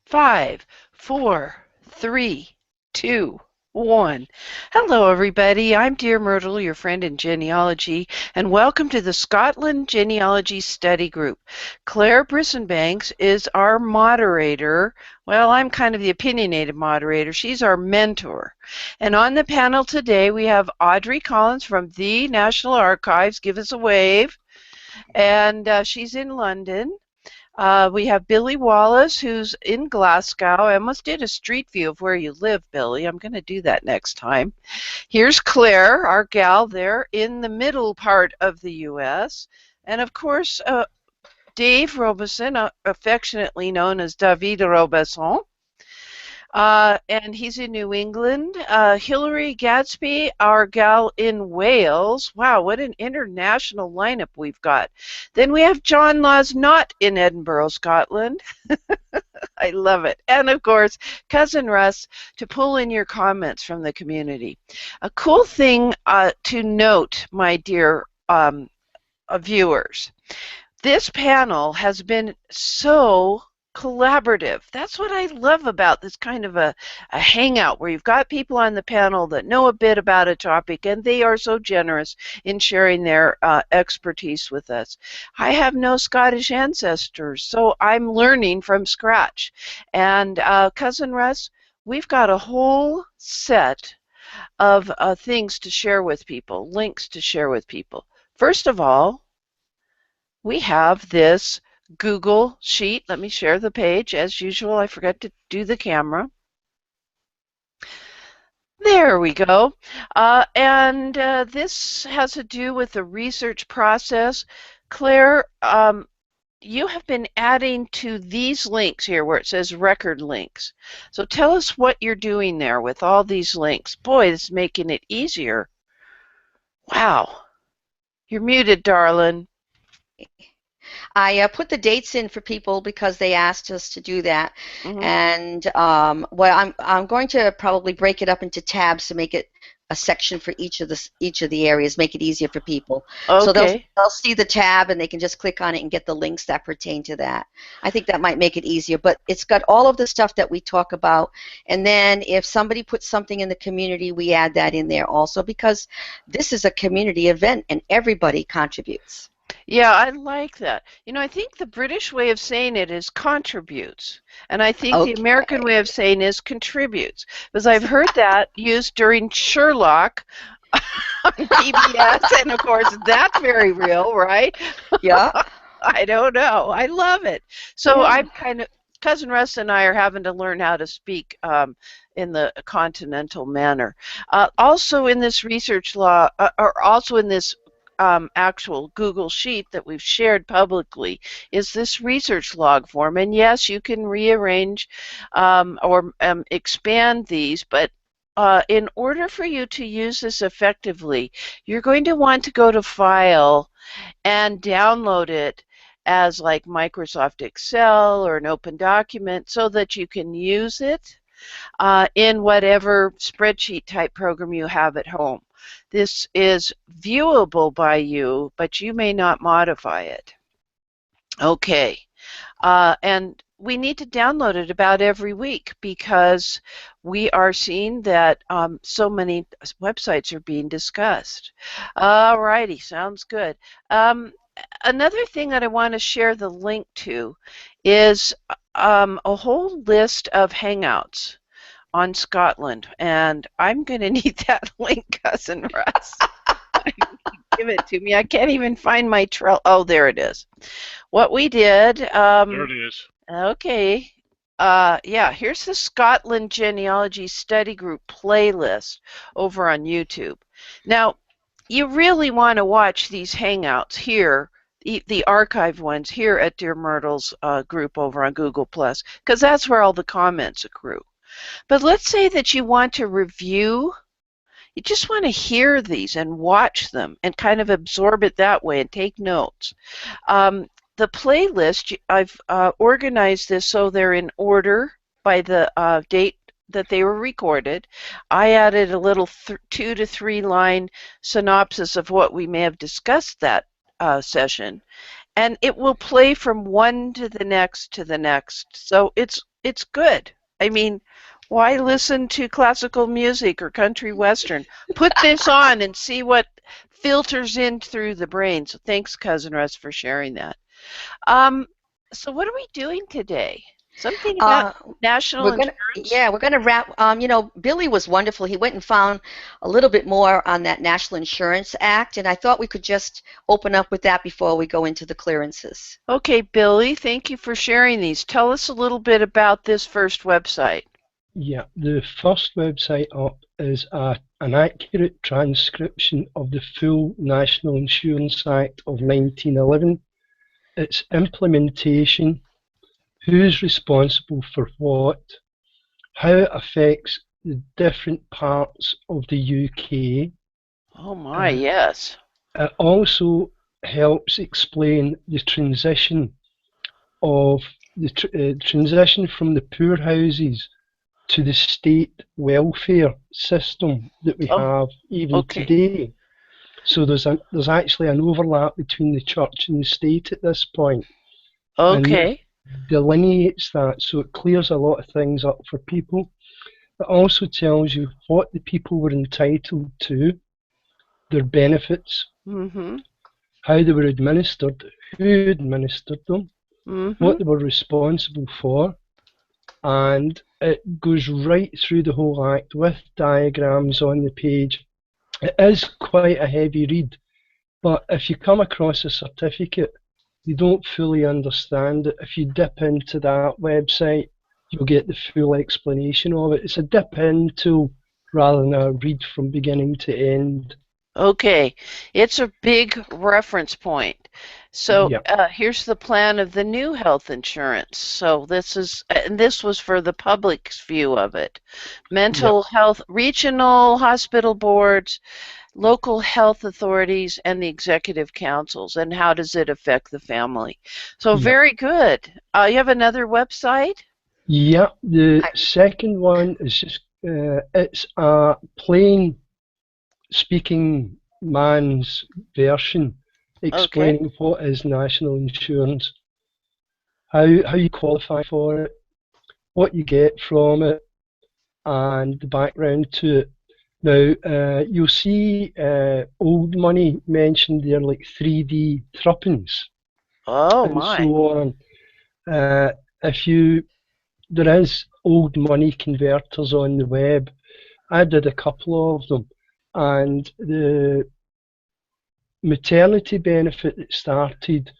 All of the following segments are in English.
5, 4, 3, 2, 1. Hello, everybody. I'm Dear Myrtle, your friend in genealogy, and welcome to the Scotland Genealogy Study Group. Claire Brisson-Banks is our moderator. Well, I'm kind of the opinionated moderator. She's our mentor. And on the panel today, we have Audrey Collins from the National Archives. Give us a wave. And she's in London. We have Billy Wallace, who's in Glasgow. I almost did a street view of where you live, Billy. I'm going to do that next time. Here's Claire, our gal there in the middle part of the U.S. And, of course, Dave Robeson, affectionately known as David Robeson. And he's in New England. Hilary Gadsby, our gal in Wales. Wow, what an international lineup we've got. Then we have John Laws, not in Edinburgh, Scotland. I love it. And, of course, Cousin Russ to pull in your comments from the community. A cool thing to note, my dear viewers, this panel has been so collaborative. That's what I love about this kind of a hangout where you've got people on the panel that know a bit about a topic and they are so generous in sharing their expertise with us. I have no Scottish ancestors, so I'm learning from scratch. And Cousin Russ, we've got a whole set of things to share with people, links to share with people. First of all, we have this Google sheet. Let me share the page. As usual, I forgot to do the camera. There we go. And this has to do with the research process. Claire, you have been adding to these links here where it says record links. So tell us what you're doing there with all these links. Boy, it's making it easier. Wow. You're muted, darling. I put the dates in for people because they asked us to do that, and well, I'm going to probably break it up into tabs to make it a section for each of the areas, make it easier for people. Okay. So they'll see the tab and they can just click on it and get the links that pertain to that. I think that might make it easier, but it's got all of the stuff that we talk about, and then if somebody puts something in the community, we add that in there also because this is a community event and everybody contributes. Yeah, I like that. You know, I think the British way of saying it is contributes, and I think the American way of saying is contributes, because I've heard that used during Sherlock on PBS, and of course that's very real, right? Yeah. I don't know. I love it. So I'm kind of, Cousin Russ and I are having to learn how to speak in the continental manner. Also in this research law, or also in this actual Google sheet that we've shared publicly is this research log form. And yes, you can rearrange or expand these, but in order for you to use this effectively, you're going to want to go to File and download it as like Microsoft Excel or an open document so that you can use it in whatever spreadsheet type program you have at home. This is viewable by you, but you may not modify it. Okay, and we need to download it about every week because we are seeing that so many websites are being discussed. Alrighty, sounds good. Another thing that I want to share the link to is a whole list of Hangouts on Scotland, and I'm going to need that link, Cousin Russ. Give it to me. I can't even find my trail. Oh, there it is. What we did. There it is. Okay. Yeah, here's the Scotland Genealogy Study Group playlist over on YouTube. Now, you really want to watch these Hangouts here, the archive ones here at Dear Myrtle's group over on Google+, because that's where all the comments accrue. But let's say that you want to review, you just want to hear these and watch them and kind of absorb it that way and take notes. The playlist, I've organized this so they're in order by the date that they were recorded. I added a little 2 to 3 line synopsis of what we may have discussed that session. and it will play from one to the next to the next. So it's good. I mean, why listen to classical music or country western? Put this on and see what filters in through the brain. So thanks, Cousin Russ, for sharing that. Um, so what are we doing today? Something about Uh, national we're gonna, insurance? yeah, we're gonna wrap. Billy was wonderful. He went and found a little bit more on that National Insurance Act, and I thought we could just open up with that before we go into the clearances. Okay, Billy, thank you for sharing these. Tell us a little bit about this first website. Yeah, the first website up is an accurate transcription of the full National Insurance Act of 1911, its implementation, who's responsible for what, how it affects the different parts of the UK. Oh my, Uh, yes. it also helps explain the transition of the transition from the poorhouses to the state welfare system that we Oh, have even okay. today. So there's actually an overlap between the church and the state at this point, and it Okay. delineates that, so it clears a lot of things up for people. It also tells you what the people were entitled to, their benefits, Mm-hmm. how they were administered, who administered them, Mm-hmm. what they were responsible for, and it goes right through the whole act with diagrams on the page. It is quite a heavy read, but if you come across a certificate, you don't fully understand it. If you dip into that website, you'll get the full explanation of it. It's a dip in tool rather than a read from beginning to end. Okay. It's a big reference point. So Yep, here's the plan of the new health insurance. So and this was for the public's view of it. yep, Mental health, regional hospital boards, local health authorities, and the executive councils, and how does it affect the family? So yep. very good. You have another website? Yep, the I, second one is just, it's a plain speaking man's version Okay. explaining what is national insurance, how you qualify for it, what you get from it, and the background to it. Now, you'll see old money mentioned there, like 3D threepence Oh and so my. on. Uh, if you There is old money converters on the web. I did a couple of them, and the maternity benefit that started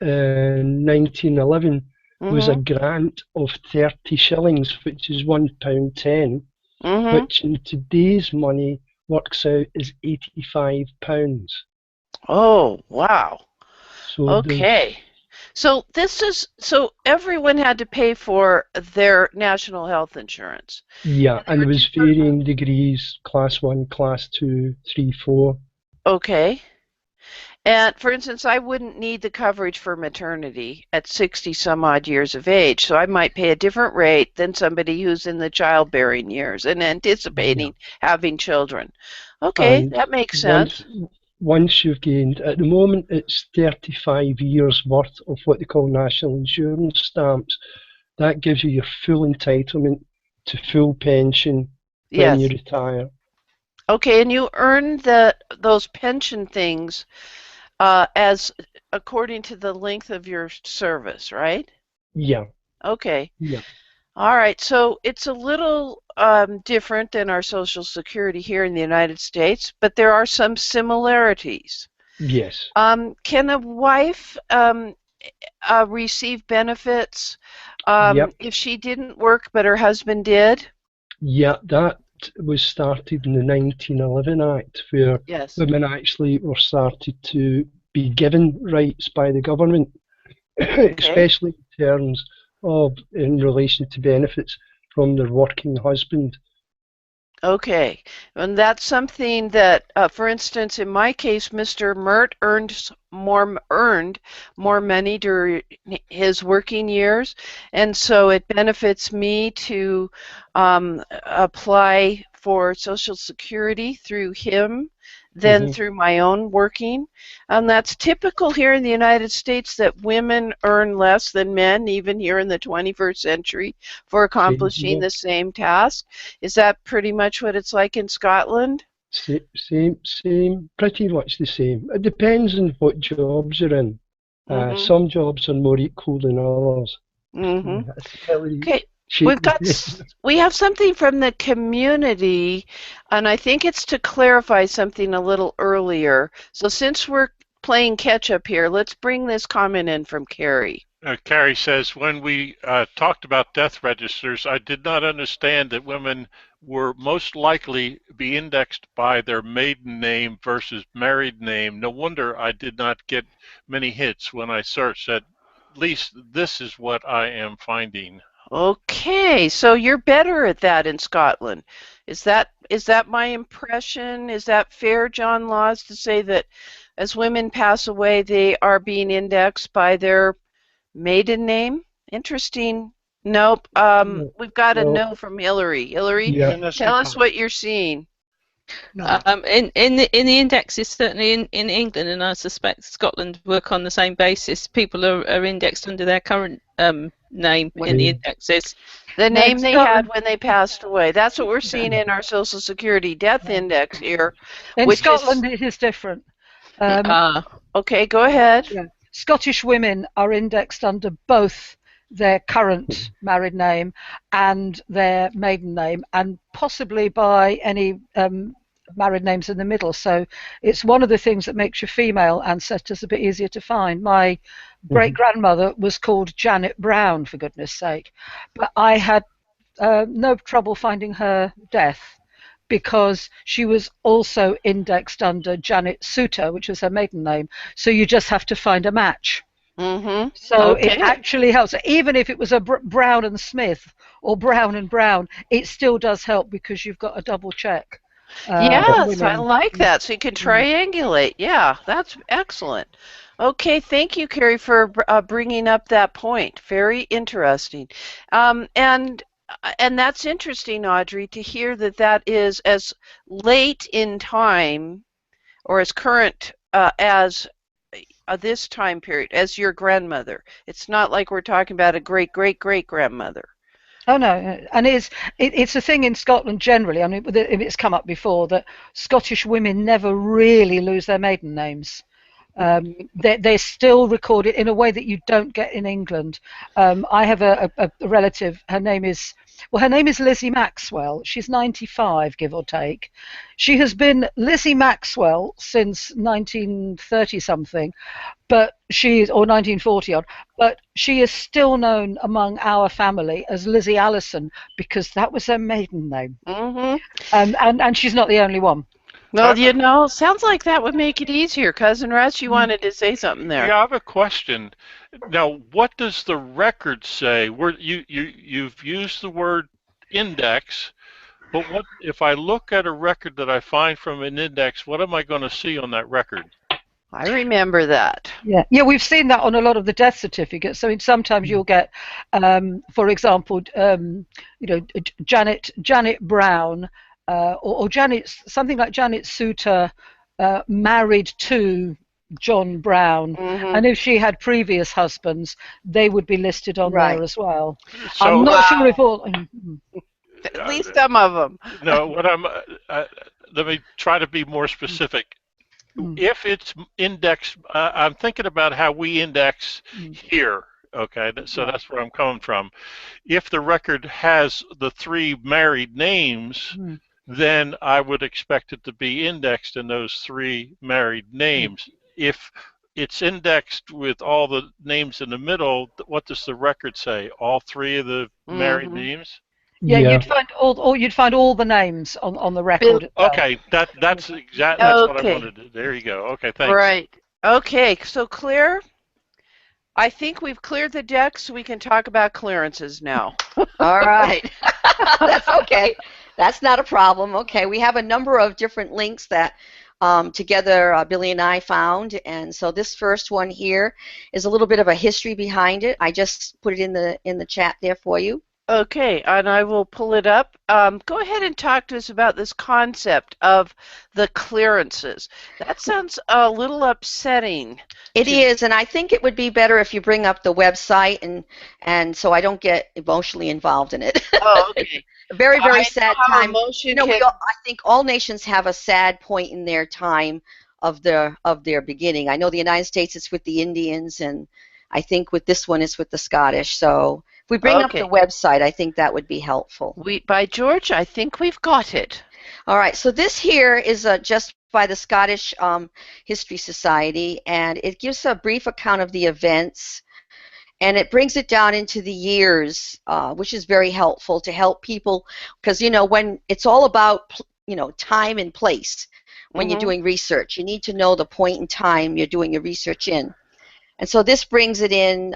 in 1911 was a Mm-hmm. grant of 30 shillings, which is £1.10, Mm-hmm. which in today's money works out as £85. Oh, wow. So there's, Okay. So everyone had to pay for their national health insurance. yeah, And there and were there was different, varying degrees, class one, class two, three, four. okay. And for instance, I wouldn't need the coverage for maternity at 60 some odd years of age, so I might pay a different rate than somebody who's in the childbearing years and Yeah, anticipating having children. Okay, and that makes once sense. once you've gained, at the moment it's 35 years worth of what they call national insurance stamps. That gives you your full entitlement to full pension when you Yes. retire. Okay, and you earn those pension things as according to the length of your service, right? Yeah, Okay. yeah, All right. So it's a little different than our Social Security here in the United States, but there are some similarities. yes, Can a wife receive benefits yep, if she didn't work but her husband did? yeah. That was started in the 1911 Act, where Yes. women actually were started to be given rights by the government, Okay. especially in terms of in relation to benefits from their working husband. Okay, and that's something that, for instance, in my case, Mr. Mert earned more money during his working years, and so it benefits me to apply for Social Security through him than through my own working. And that's typical here in the United States, that women earn less than men, even here in the 21st century, for Same accomplishing here. the same task. Is that pretty much what it's like in Scotland? Same, pretty much the same. It depends on what jobs you're in. Some jobs are more equal than others. That's really Okay, shake my head. we have something from the community, and I think it's to clarify something a little earlier. So since we're playing catch up here, let's bring this comment in from Carrie. Carrie says, when we talked about death registers, I did not understand that women were most likely be indexed by their maiden name versus married name. No wonder I did not get many hits when I searched. At least this is what I am finding. Okay, so you're better at that in Scotland. Is that my impression? Is that fair, John Laws, to say that as women pass away, they are being indexed by their maiden name? Interesting. Nope. We've got a no from Hillary. Hillary, tell us what you're seeing. In the indexes, certainly in England, and I suspect Scotland work on the same basis. People are indexed under their current name in the indexes. The name they had when they passed away. That's what we're seeing in our Social Security death index here. In Scotland, it is different. Okay, go ahead. Yeah. Scottish women are indexed under both their current married name and their maiden name, and possibly by any married names in the middle. So it's one of the things that makes your female ancestors a bit easier to find. My great-grandmother was called Janet Brown, for goodness sake, but I had no trouble finding her death because she was also indexed under Janet Souter, which was her maiden name. So you just have to find a match. So it actually helps. Even if it was a Brown and Smith or Brown and Brown, it still does help because you've got a double check. Yes, I like that. So you can triangulate. Yeah, that's excellent. Okay, thank you, Carrie, for bringing up that point. Very interesting. And that's interesting, Audrey, to hear that that is as late in time or as current as this time period as your grandmother. It's not like we're talking about a great-great-great-grandmother. Oh no, and it's a thing in Scotland generally. I mean, it's come up before that Scottish women never really lose their maiden names. They're still recorded in a way that you don't get in England. I have a relative. Her name is Lizzie Maxwell. She's 95, give or take. She has been Lizzie Maxwell since 1930 something, or 1940 odd. But she is still known among our family as Lizzie Allison because that was her maiden name. And she's not the only one. Well, sounds like that would make it easier. Cousin Russ, you wanted to say something there. Yeah, I have a question. Now, what does the record say? You've used the word index, but what if I look at a record that I find from an index, what am I going to see on that record? I remember that. Yeah, we've seen that on a lot of the death certificates. I mean, sometimes you'll get, for example, Janet Brown, or something like Janet Souter, married to John Brown, and if she had previous husbands, they would be listed on there as well. So, I'm not sure if all. At least some of them. No, let me try to be more specific. If it's indexed, I'm thinking about how we index here. Okay, so that's where I'm coming from. If the record has the 3 married names, then I would expect it to be indexed in those 3 married names. If it's indexed with all the names in the middle, what does the record say? All 3 of the married names? Yeah, you'd find all the names on the record itself. Okay, that's exactly what I wanted to. There you go. Okay, thanks. Right. Okay, so Claire, I think we've cleared the deck, so we can talk about clearances now. All right. That's okay. That's not a problem. Okay, we have a number of different links that together Billy and I found, and so this first one here is a little bit of a history behind it. I just put it in the chat there for you. Okay, and I will pull it up. Go ahead and talk to us about this concept of the clearances. That sounds a little upsetting. It is, and I think it would be better if you bring up the website and so I don't get emotionally involved in it. Oh, okay. A very, very sad how time. emotion You know, can... I think all nations have a sad point in their time of their beginning. I know the United States it's with the Indians, and I think with this one it's with the Scottish. So if we bring up the Okay. website, I think that would be helpful. By George, I think we've got it. All right, so this here is just by the Scottish History Society, and it gives a brief account of the events, and it brings it down into the years, which is very helpful to help people, because you know when it's all about time and place when you're doing research, you need to know the point in time you're doing your research in, and so this brings it in.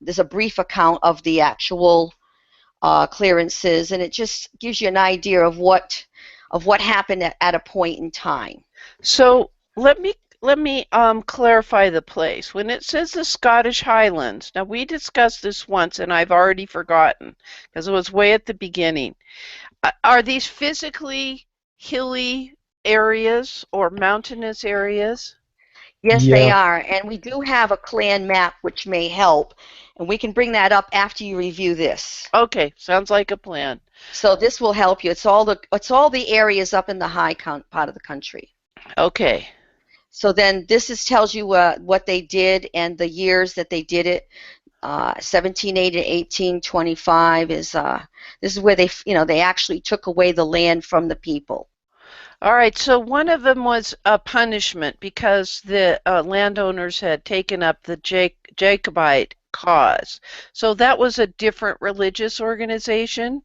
There's a brief account of the actual clearances, and it just gives you an idea of what happened at a point in time. So let me clarify the place. When it says the Scottish Highlands, now we discussed this once and I've already forgotten because it was way at the beginning. Are these physically hilly areas or mountainous areas? Yes, they are, and we do have a clan map which may help, and we can bring that up after you review this. Okay, sounds like a plan. So this will help you. It's all the areas up in the high part of the country. Okay. So then this tells you what they did and the years that they did it. 1780 to 1825 is this is where they actually took away the land from the people. All right, so one of them was a punishment because the landowners had taken up the Jacobite cause. So that was a different religious organization?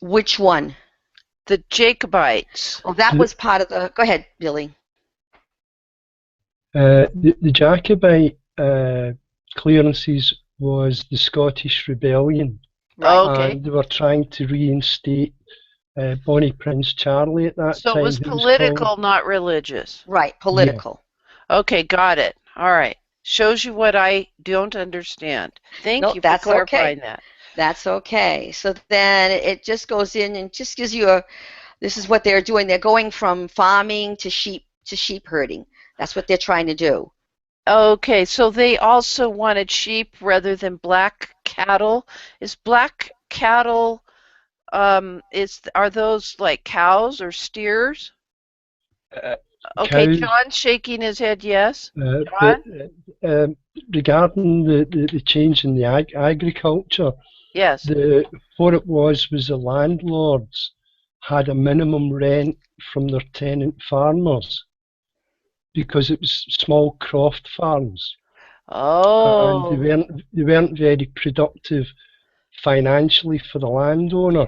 Which one? The Jacobites. Well, that was part of the... Go ahead, Billy. The Jacobite clearances was the Scottish Rebellion. Right. Okay. And they were trying to reinstate Bonnie Prince Charlie at that time. So it was political, not religious. Right, political. Yeah. Okay, got it. All right. Shows you what I don't understand. Thank you for clarifying that. That's okay. So then it just goes in and just gives you this is what they're doing. They're going from farming to sheep herding. That's what they're trying to do. Okay, so they also wanted sheep rather than black cattle. Is black cattle... are those like cows or steers? Okay, cows. John's shaking his head yes. John? Regarding the change in the agriculture, yes. What it was the landlords had a minimum rent from their tenant farmers because it was small croft farms. Oh. And they weren't very productive financially for the landowner,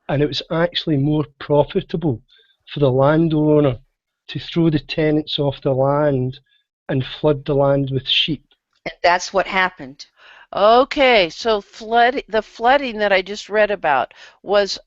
and it was actually more profitable for the landowner to throw the tenants off the land and flood the land with sheep. And that's what happened. Okay, so the flooding that I just read about was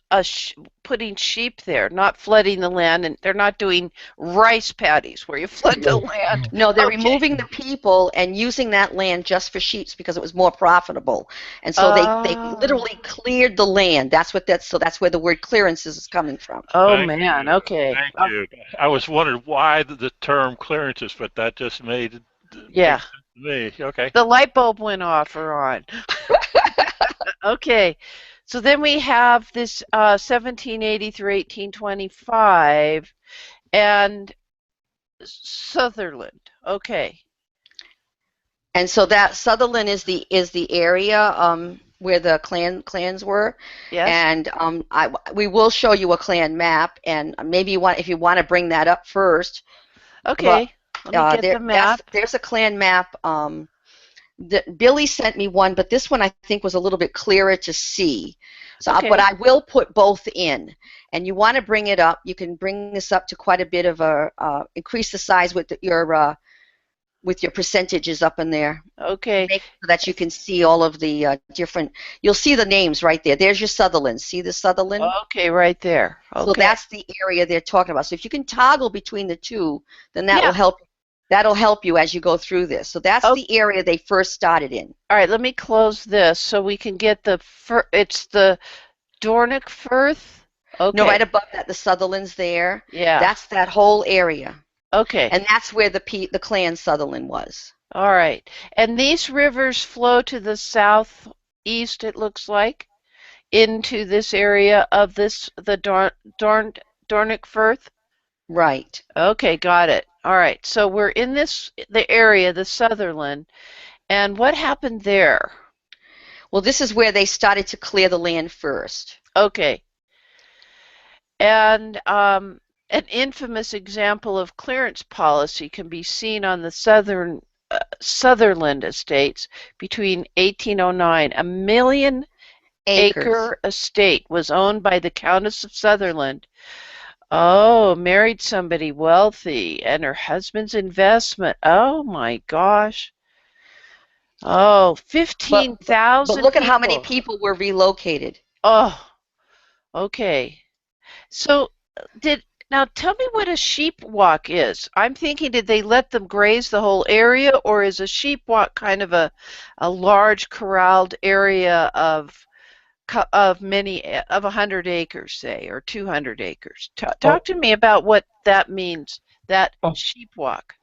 putting sheep there, not flooding the land, and they're not doing rice paddies where you flood the land. No, they're removing the people and using that land just for sheep because it was more profitable. And so they literally cleared the land. That's where the word clearances is coming from. Oh, man, okay. Thank you. I was wondering why the term clearances, but that just made it. Yeah. Me. Okay. The light bulb went off or on. Okay. So then we have this 1780 through 1825 and Sutherland. Okay. And so that Sutherland is the area where the clans were. Yes. And we will show you a clan map, and maybe if you want to bring that up first. Okay. Let me get the map. There's a clan map. Billy sent me one, but this one I think was a little bit clearer to see. So, but I will put both in. And you want to bring it up. You can bring this up to quite a bit of increase the size with your percentages up in there. Okay. So that you can see all of the different. You'll see the names right there. There's your Sutherland. See the Sutherland? Okay, right there. Okay. So that's the area they're talking about. So if you can toggle between the two, then that will help That'll help you as you go through this. So that's the area they first started in. All right, let me close this so we can get it's the Dornick Firth? Okay. No, right above that, the Sutherlands there. Yeah. That's that whole area. Okay. And that's where the Clan Sutherland was. All right. And these rivers flow to the southeast, it looks like, into this area of the Dornick Firth? Right. Okay, got it. All right. So we're in the area, the Sutherland. And what happened there? Well, this is where they started to clear the land first. Okay. And an infamous example of clearance policy can be seen on the Sutherland estates between 1809. A 1 million acre estate was owned by the Countess of Sutherland. Oh, married somebody wealthy, and her husband's investment. Oh my gosh. Oh, 15,000 But look at how many people were relocated. Oh, okay. So now tell me what a sheep walk is. I'm thinking, did they let them graze the whole area, or is a sheep walk kind of a large corralled area of 100 acres, say, or 200 acres? Talk to me about what that means, that sheep walk.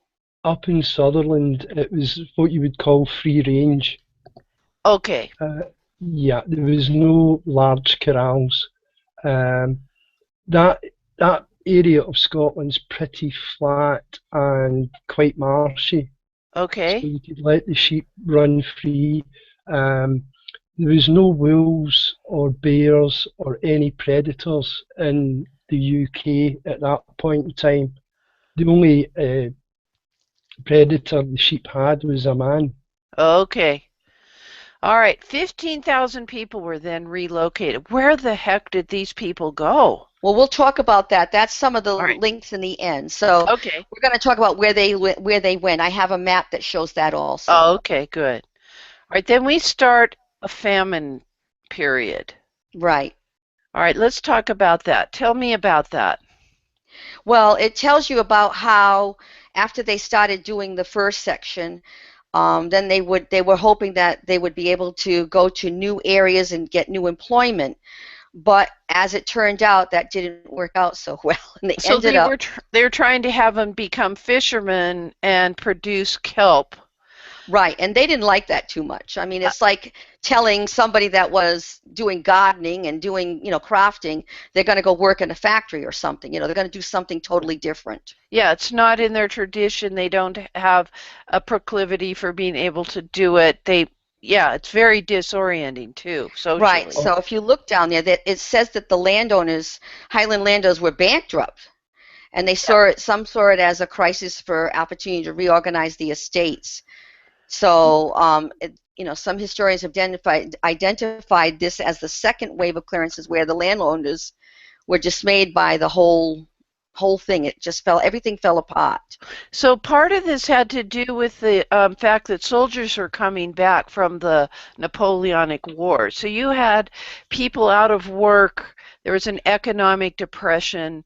Up in Sutherland, it was what you would call free range. Okay. Yeah, there was no large corrals. That area of Scotland's pretty flat and quite marshy. Okay. So you could let the sheep run free. There was no wolves or bears or any predators in the UK at that point in time. The only predator the sheep had was a man. Okay. All right. 15,000 people were then relocated. Where the heck did these people go? Well, we'll talk about that. That's some of the links in the end. So okay. We're going to talk about where they went. I have a map that shows that also. Oh, okay, good. All right, then we start a famine period. Right. All right, let's talk about that. Tell me about that. Well, it tells you about how after they started doing the first section, then they were hoping that they would be able to go to new areas and get new employment. But as it turned out, that didn't work out so well, and they were trying to have them become fishermen and produce kelp. Right, and they didn't like that too much. I mean, it's like telling somebody that was doing gardening and doing, crafting, they're going to go work in a factory or something. They're going to do something totally different. Yeah, it's not in their tradition. They don't have a proclivity for being able to do it. It's very disorienting too, socially. Right, so if you look down there, it says that the Highland landowners were bankrupt, and they some saw it as a crisis for opportunity to reorganize the estates. So, some historians have identified this as the second wave of clearances, where the landowners were dismayed by the whole thing. Everything fell apart. So part of this had to do with the fact that soldiers were coming back from the Napoleonic War. So you had people out of work, there was an economic depression,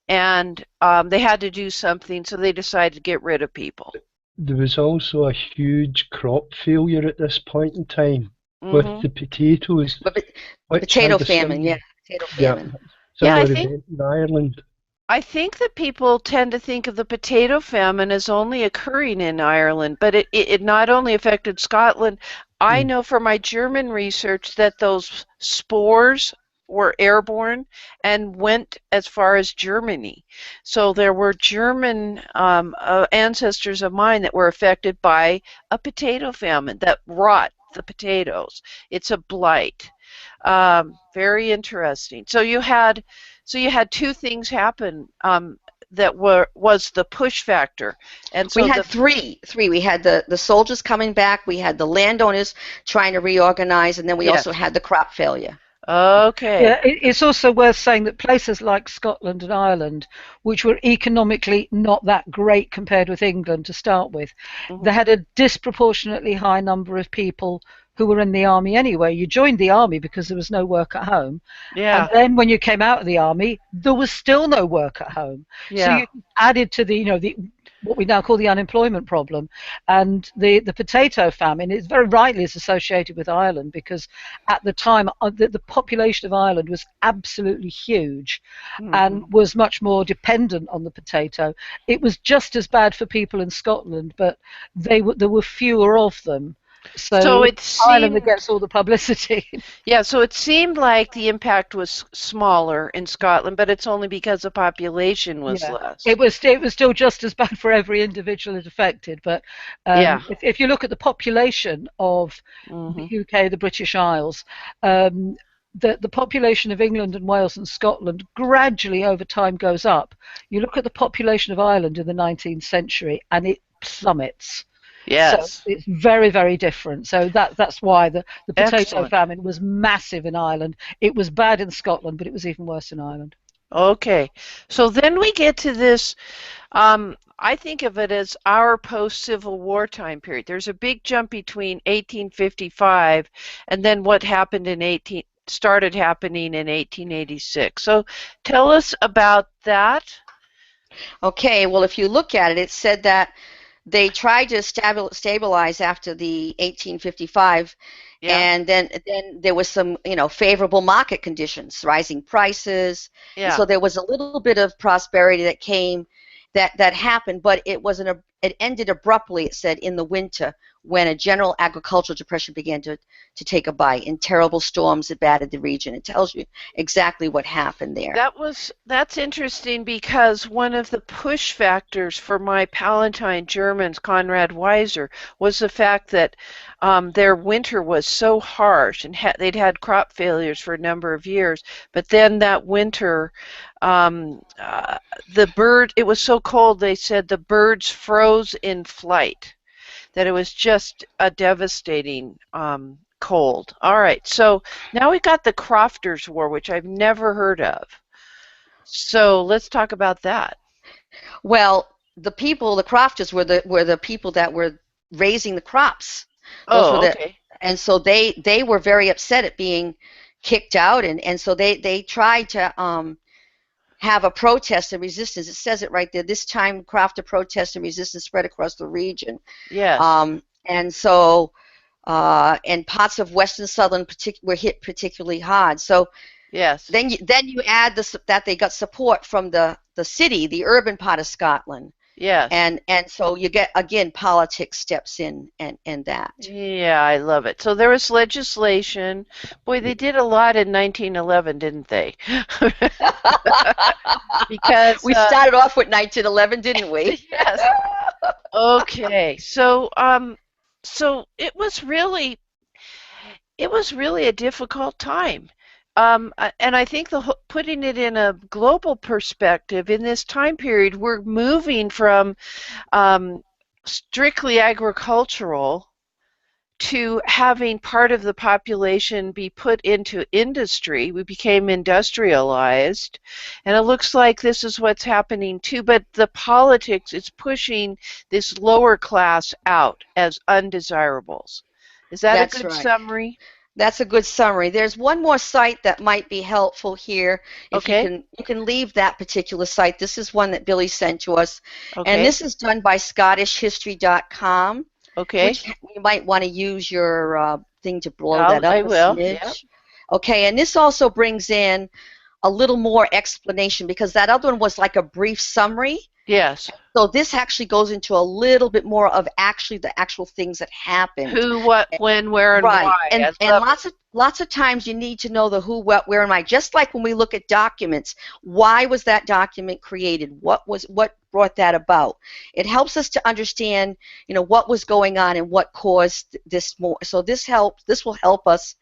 and they had to do something, so they decided to get rid of people. There was also a huge crop failure at this point in time with the potatoes. Potato famine, yeah. Potato famine. Yeah, I think in Ireland. I think that people tend to think of the potato famine as only occurring in Ireland, but it not only affected Scotland. I know from my German research that those spores were airborne and went as far as Germany. So there were German ancestors of mine that were affected by a potato famine that rot the potatoes. It's a blight. Very interesting. So you had two things happen that was the push factor, and so we had three. We had the soldiers coming back, we had the landowners trying to reorganize, and then we also had the crop failure. Okay. Yeah, it's also worth saying that places like Scotland and Ireland, which were economically not that great compared with England to start with, they had a disproportionately high number of people who were in the army anyway. You joined the army because there was no work at home. Yeah. And then when you came out of the army, there was still no work at home. Yeah. So you added to the what we now call the unemployment problem. And the potato famine is very rightly is associated with Ireland, because at the time the population of Ireland was absolutely huge and was much more dependent on the potato. It was just as bad for people in Scotland, but there were fewer of them. So it Ireland seemed, gets all the publicity. yeah, so it seemed like the impact was smaller in Scotland, but it's only because the population was less. It was still just as bad for every individual it affected, but if you look at the population of the UK, the British Isles, the population of England and Wales and Scotland gradually over time goes up. You look at the population of Ireland in the 19th century and it plummets. Yes. So it's very, very different. So that's why the potato Excellent. famine was massive in Ireland. It was bad in Scotland, but it was even worse in Ireland. Okay. So then we get to this, I think of it as our post-Civil War time period. There's a big jump between 1855 and then what happened started happening in 1886. So tell us about that. Okay, well, if you look at it, it said that they tried to stabilize after the 1855, and then there was some, favorable market conditions, rising prices, and so there was a little bit of prosperity that came, that happened, but it ended abruptly, it said, in the winter when a general agricultural depression began to take a bite, and terrible storms that battered the region. It tells you exactly what happened there. That's interesting, because one of the push factors for my Palatine Germans, Conrad Weiser, was the fact that their winter was so harsh, and they'd had crop failures for a number of years, but then that winter, it was so cold, they said the birds froze in flight, that it was just a devastating cold. All right, so now we got the Crofters' War, which I've never heard of. So let's talk about that. Well, the Crofters were the people that were raising the crops. Okay. And so they were very upset at being kicked out, and so they tried to have a protest and resistance. It says it right there. This time, Crofter protest and resistance spread across the region. Yes. And so, and parts of Western Southern were hit particularly hard. So, yes. Then you add that they got support from the city, the urban part of Scotland. Yes. And so you get, again, politics steps in and that. Yeah, I love it. So there was legislation. Boy, they did a lot in 1911, didn't they? Because we started off with 1911, didn't we? Yes. Okay. So it was really a difficult time. And I think putting it in a global perspective, in this time period, we're moving from strictly agricultural to having part of the population be put into industry. We became industrialized, and it looks like this is what's happening too, but the politics is pushing this lower class out as undesirables. Is that a good summary? That's a good summary. There's one more site that might be helpful here. If you can leave that particular site. This is one that Billy sent to us. Okay. And this is done by ScottishHistory.com. Okay. Which you might want to use your thing to blow that up. I will. Yep. Okay, and this also brings in a little more explanation, because that other one was like a brief summary. Yes. So this actually goes into a little bit more of the actual things that happened. Who, what, when, where, and why. And lots of times you need to know the who, what, where, and why. Just like when we look at documents, why was that document created? What brought that about? It helps us to understand, what was going on and what caused this more. So this will help us,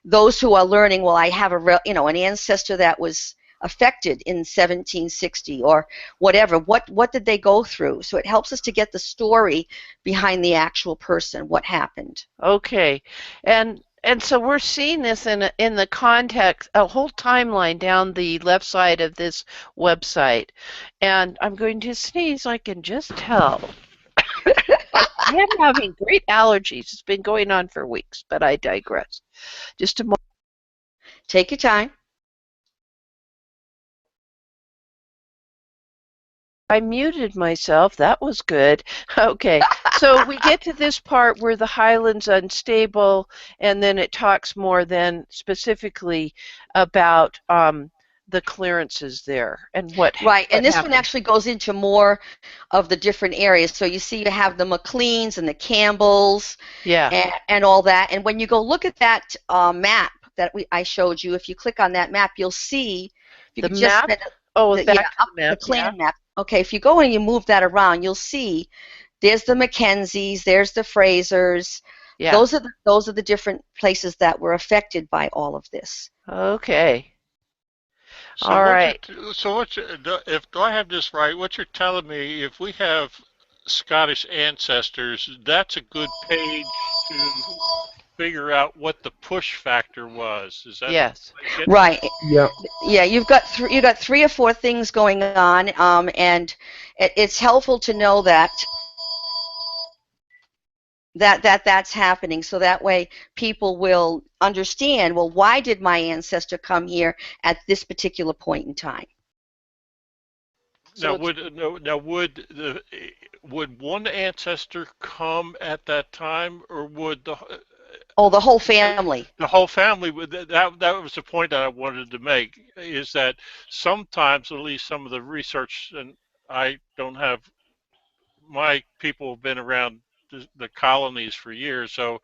those who are learning. Well, I have an ancestor that was affected in 1760 or whatever. What did they go through? So it helps us to get the story behind the actual person, what happened. Okay, and so we're seeing this in the context, a whole timeline down the left side of this website, and I'm going to sneeze. I can just tell. I am having great allergies. It's been going on for weeks, but I digress. Just a moment. Take your time. I muted myself. That was good. Okay, so we get to this part where the highland's unstable, and then it talks more then specifically about the clearances there and what Right, and this happened. one actually goes into more of the different areas. So you see you have the McLeans and the Campbells Yeah, and all that. And when you go look at that map that I showed you, if you click on that map, you'll see, if you the could just map. spend, Oh, yeah, back to up the the map. Yeah, clan map. Okay, if you go and you move that around, you'll see there's the Mackenzies, there's the Frasers. yeah. Those are the different places that were affected by all of this. Okay. So All right. if do I have this right? What you're telling me, if we have Scottish ancestors, that's a good page to figure out what the push factor was. Is that Yes. what I get? Right. Yeah, Yeah, you've got three or four things going on, and it's helpful to know that's happening, so that way people will understand, well, why did my ancestor come here at this particular point in time? So would one ancestor come at that time, or would Oh, the whole family. the whole family? That was the point that I wanted to make. Is that sometimes, at least some of the research, and I don't have, my people have been around the colonies for years, so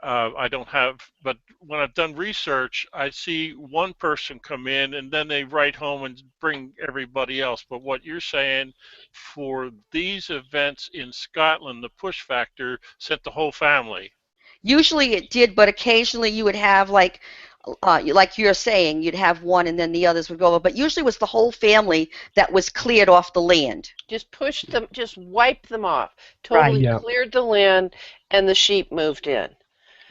I don't have, but when I've done research, I see one person come in and then they write home and bring everybody else. But what you're saying, for these events in Scotland, the push factor sent the whole family. Usually it did, but occasionally you would have like you're saying, you'd have one and then the others would go over. But usually it was the whole family that was cleared off the land. just push them, just wipe them off. Right. Totally yeah, cleared the land, and the sheep moved in.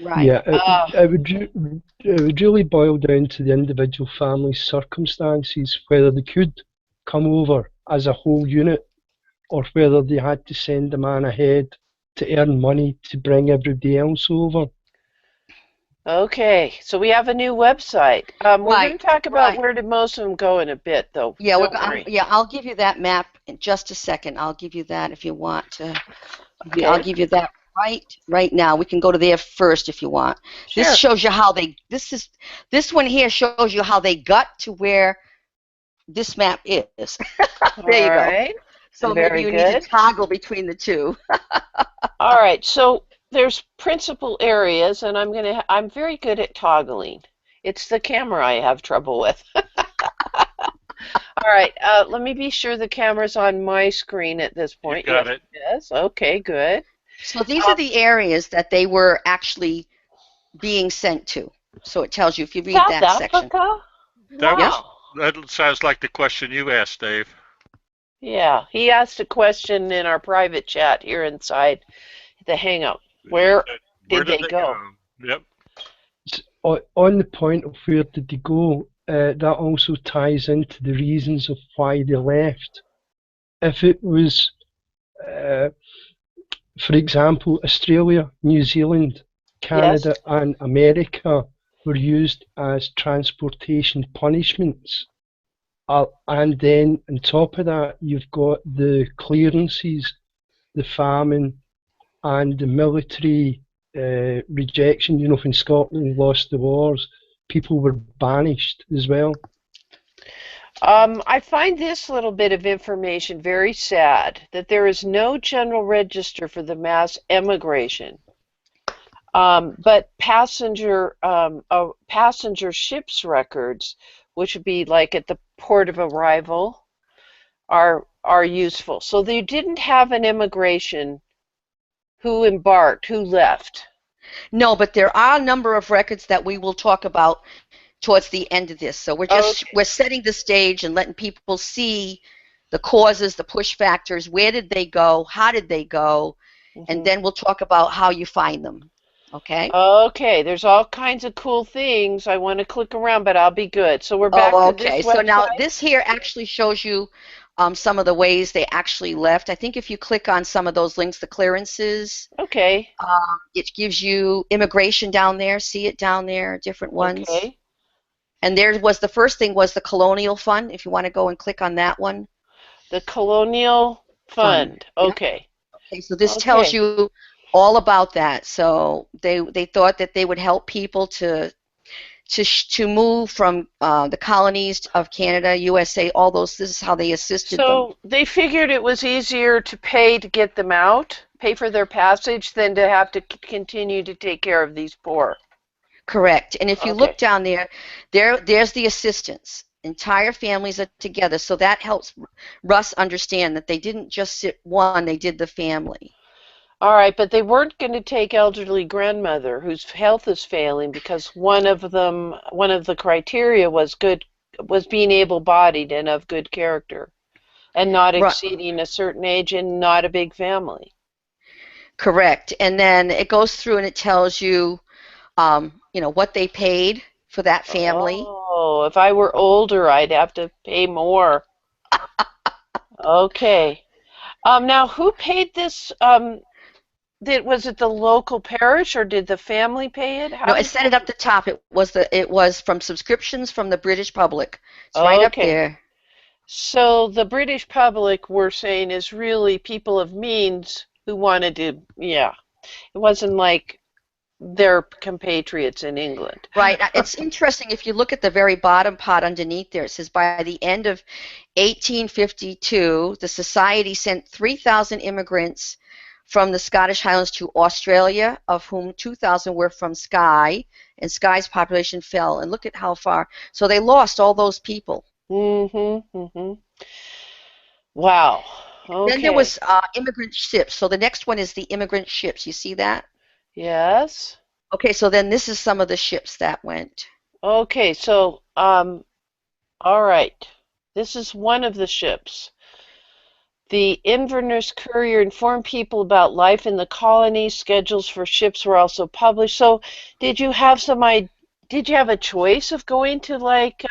Right. yeah. It would really boil down to the individual family circumstances, whether they could come over as a whole unit, or whether they had to send a man ahead to earn money to bring everybody else over. Okay, so we have a new website. We're going Right. to talk about Right. where did most of them go in a bit, though. Yeah, Don't worry. I'll give you that map in just a second. I'll give you that if you want to. Okay. I'll give you that right now. We can go to there first if you want. Sure. This shows you how this one here shows you how they got to where this map is. There you go. Right. So Very maybe you good. need to toggle between the two. All right, so there's principal areas, and I'm very good at toggling. It's the camera I have trouble with. All right, let me be sure the camera's on my screen at this point. You got it. Yes, okay, good. So these are the areas that they were actually being sent to. So it tells you if you read South that section. Africa? That Wow. that sounds like the question you asked, Dave. Yeah, he asked a question in our private chat here inside the Hangout. Where did they go? Yep. On the point of where did they go, that also ties into the reasons of why they left. If it was, for example, Australia, New Zealand, Canada, and America were used as transportation punishments. And then on top of that, you've got the clearances, the famine, and the military rejection. You know, when Scotland lost the wars, people were banished as well. I find this little bit of information very sad, that there is no general register for the mass emigration. But passenger ships records, which would be like at the port of arrival, are useful. So they didn't have an immigration. Who embarked? Who left? No, but there are a number of records that we will talk about towards the end of this. So we're setting the stage and letting people see the causes, the push factors, where did they go, how did they go, and then we'll talk about how you find them. Okay? Okay, there's all kinds of cool things. I want to click around, but I'll be good. So we're back to this website. So now this here actually shows you some of the ways they actually left. I think if you click on some of those links, the clearances, Okay. it gives you immigration down there. See it down there, different ones. Okay. And there was the first thing was the Colonial Fund. If you want to go and click on that one. The Colonial Fund. Okay. Okay, so this tells you all about that. So they thought that they would help people to move from the colonies of Canada, USA, all those. This is how they assisted them. So they figured it was easier to pay to get them out, pay for their passage, than to have to continue to take care of these poor. Correct. And if you look down there, there's the assistance. Entire families are together. So that helps Russ understand that they didn't just sit one, they did the family. All right, but they weren't going to take elderly grandmother whose health is failing because one of the criteria was being able-bodied and of good character and not exceeding a certain age and not a big family. Correct. And then it goes through and it tells you, what they paid for that family. Oh, if I were older, I'd have to pay more. Okay. Now, who paid this? Was it the local parish or did the family pay it? No, it said it up the top. It was from subscriptions from the British public. It's right up there. So the British public, we're saying, is really people of means who wanted to, it wasn't like their compatriots in England. Right. It's interesting if you look at the very bottom part underneath there. It says by the end of 1852, the Society sent 3,000 immigrants from the Scottish Highlands to Australia, of whom 2,000 were from Skye, and Skye's population fell. And look at how far. So they lost all those people. Wow. Okay. Then there was immigrant ships. So the next one is the immigrant ships. You see that? Yes. Okay, so then this is some of the ships that went. Okay, so, all right. This is one of the ships. The Inverness Courier informed people about life in the colonies. Schedules for ships were also published. So, did you have a choice of going to like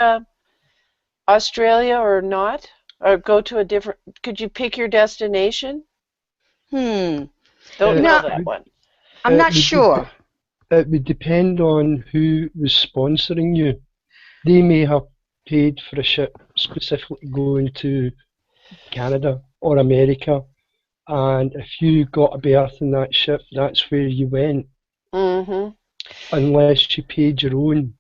Australia or not, or go to a different? Could you pick your destination? Don't know that one. I'm not sure. It would depend on who was sponsoring you. They may have paid for a ship specifically going to Canada or America, and if you got a berth in that ship, that's where you went. Unless you paid your own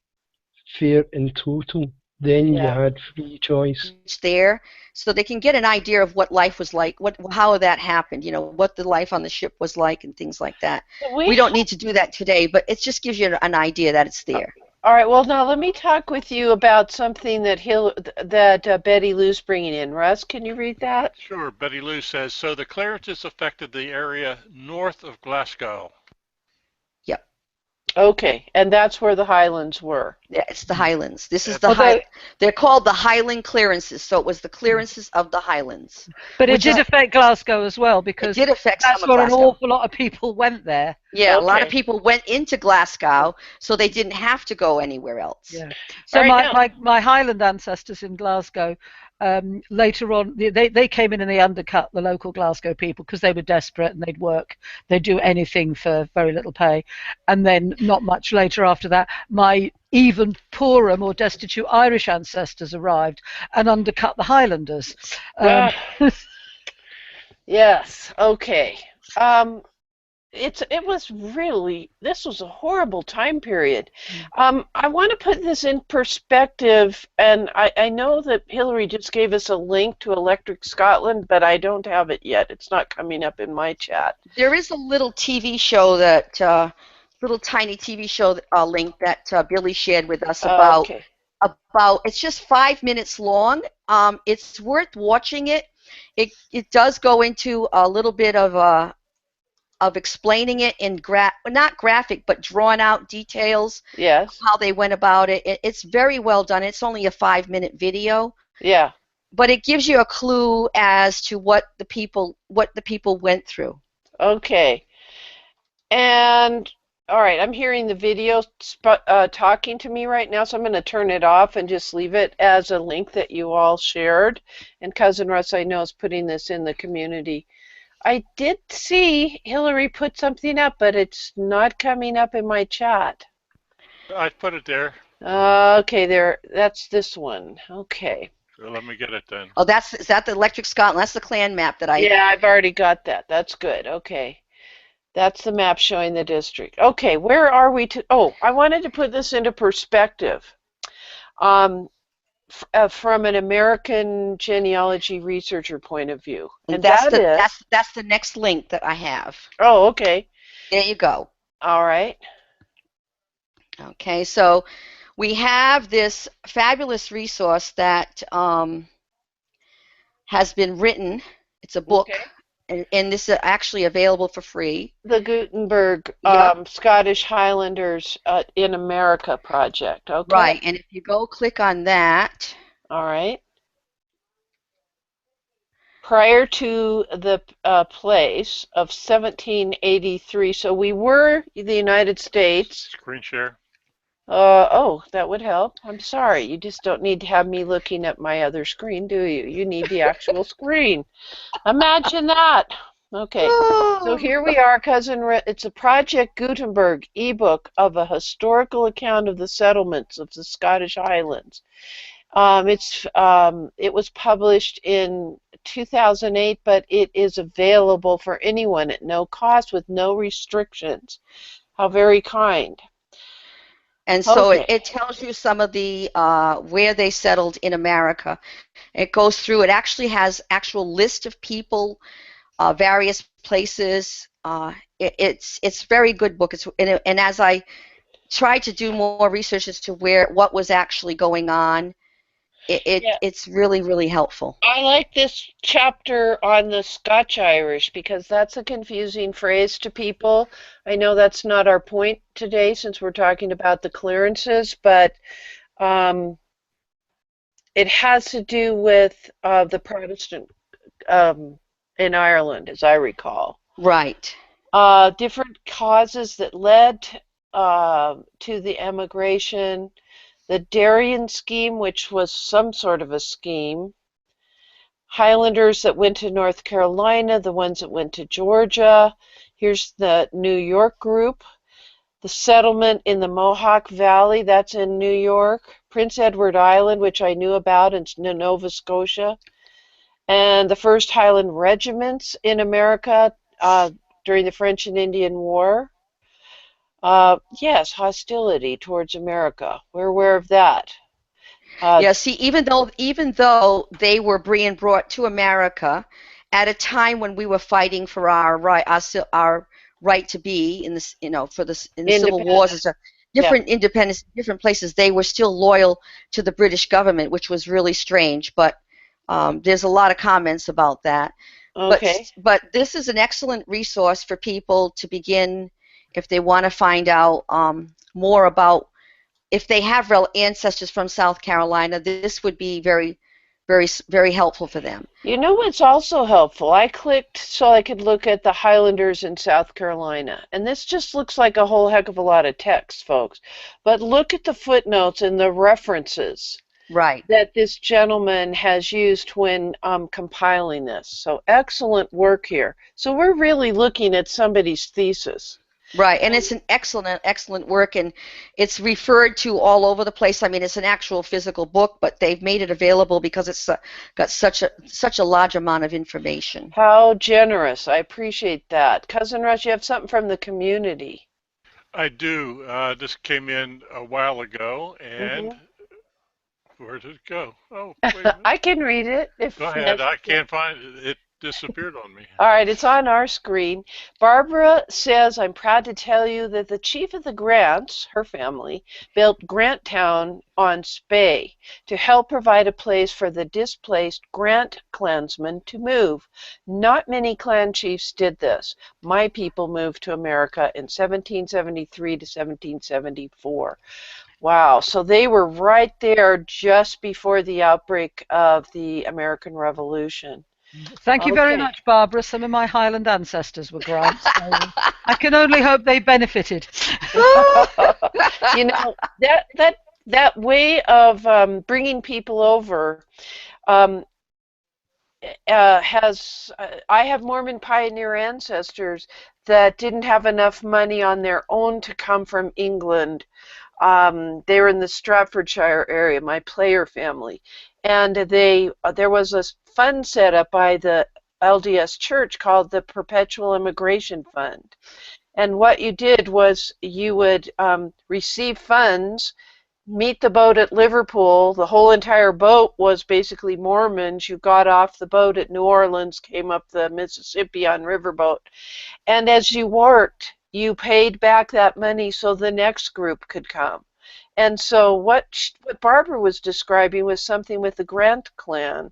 fare in total, then you had free choice. It's there, so they can get an idea of what life was like, how that happened, what the life on the ship was like, and things like that. We don't need to do that today, but it just gives you an idea that it's there. All right. Well, now let me talk with you about something that Betty Lou's bringing in. Russ, can you read that? Sure. Betty Lou says, so the clearances affected the area north of Glasgow. Yep. Okay, and that's where the Highlands were. Yeah, it's the Highlands. This is the they're called the Highland clearances. So it was the clearances of the Highlands. But it did affect Glasgow as well, because it did affect that's some of where Glasgow. an awful lot of people went there. Yeah, a lot of people went into Glasgow, so they didn't have to go anywhere else. Yeah. So my Highland ancestors in Glasgow, later on, they came in and they undercut the local Glasgow people because they were desperate and they'd do anything for very little pay. And then not much later after that, my even poorer, more destitute Irish ancestors arrived and undercut the Highlanders. Yes. Okay. This was a horrible time period. I want to put this in perspective, and I know that Hillary just gave us a link to Electric Scotland, but I don't have it yet. It's not coming up in my chat. There is a little TV show little tiny TV show link that Billy shared with us about, it's just 5 minutes long. It's worth watching it. It does go into a little bit of explaining it in not graphic, but drawn out details. Yes. How they went about it. It's very well done. It's only a 5-minute video. Yeah. But it gives you a clue as to what the people went through. Okay. And all right, I'm hearing the video talking to me right now, so I'm going to turn it off and just leave it as a link that you all shared. And Cousin Russ, I know, is putting this in the community. I did see Hillary put something up, but it's not coming up in my chat. I put it there. Okay, that's this one. Okay. So let me get it then. Oh, is that the Electric Scotland? That's the clan map that I... Yeah, I've already got that. That's good. Okay. That's the map showing the district. Okay, where are we to... Oh, I wanted to put this into perspective. From an American genealogy researcher point of view. And that's the next link that I have. Oh, okay. There you go. All right. Okay, so we have this fabulous resource that has been written. It's a book, and this is actually available for free. The Gutenberg Scottish Highlanders in America project. Okay. Right, and if you go click on that. All right. Prior to the place of 1783, so we were the United States. Screen share. Oh, that would help. I'm sorry. You just don't need to have me looking at my other screen, do you? You need the actual screen. Imagine that. Okay. So here we are, it's a Project Gutenberg ebook of a historical account of the settlements of the Scottish Highlands. It was published in 2008, but it is available for anyone at no cost with no restrictions. How very kind. And so it tells you some of the where they settled in America. It goes through. It actually has actual list of people, various places. It's a very good book. And as I tried to do more research as to what was actually going on, it's really, really helpful. I like this chapter on the Scotch-Irish because that's a confusing phrase to people. I know that's not our point today since we're talking about the clearances, but it has to do with the Protestant in Ireland, as I recall. Right. Different causes that led to the emigration. The Darien scheme, which was some sort of a scheme. Highlanders that went to North Carolina, the ones that went to Georgia. Here's the New York group. The settlement in the Mohawk Valley, that's in New York. Prince Edward Island, which I knew about, in Nova Scotia. And the first Highland regiments in America during the French and Indian War. Yes, hostility towards America. We're aware of that. Yeah, see, even though they were being brought to America at a time when we were fighting for our right to be in this, in the Civil Wars and stuff, different independence, different places, they were still loyal to the British government, which was really strange. But there's a lot of comments about that. Okay. But this is an excellent resource for people to begin. If they want to find out more about, if they have real ancestors from South Carolina, this would be very, very, very helpful for them. You know what's also helpful? I clicked so I could look at the Highlanders in South Carolina. And this just looks like a whole heck of a lot of text, folks. But look at the footnotes and the references that this gentleman has used when compiling this. So excellent work here. So we're really looking at somebody's thesis. Right, and it's an excellent work, and it's referred to all over the place. I mean, it's an actual physical book, but they've made it available because it's got such a large amount of information. How generous. I appreciate that. Cousin Rush, you have something from the community. I do. This came in a while ago, and where did it go? Oh, wait a minute. I can read it. Go ahead. I can't find it. It disappeared on me. All right, it's on our screen. Barbara says, I'm proud to tell you that the chief of the Grants, her family, built Grant Town on Spey to help provide a place for the displaced Grant clansmen to move. Not many clan chiefs did this. My people moved to America in 1773 to 1774. Wow, so they were right there just before the outbreak of the American Revolution. Thank you very Okay. much, Barbara. Some of my Highland ancestors were Grants. So I can only hope they benefited. You know, that way of bringing people over um, has I have Mormon pioneer ancestors that didn't have enough money on their own to come from England. They were in the Staffordshire area, my Player family, and there was a fund set up by the LDS Church called the Perpetual Immigration Fund. And what you did was you would receive funds, meet the boat at Liverpool. The whole entire boat was basically Mormons. You got off the boat at New Orleans, came up the Mississippi on riverboat, and as you worked, you paid back that money so the next group could come. And so what Barbara was describing was something with the Grant clan.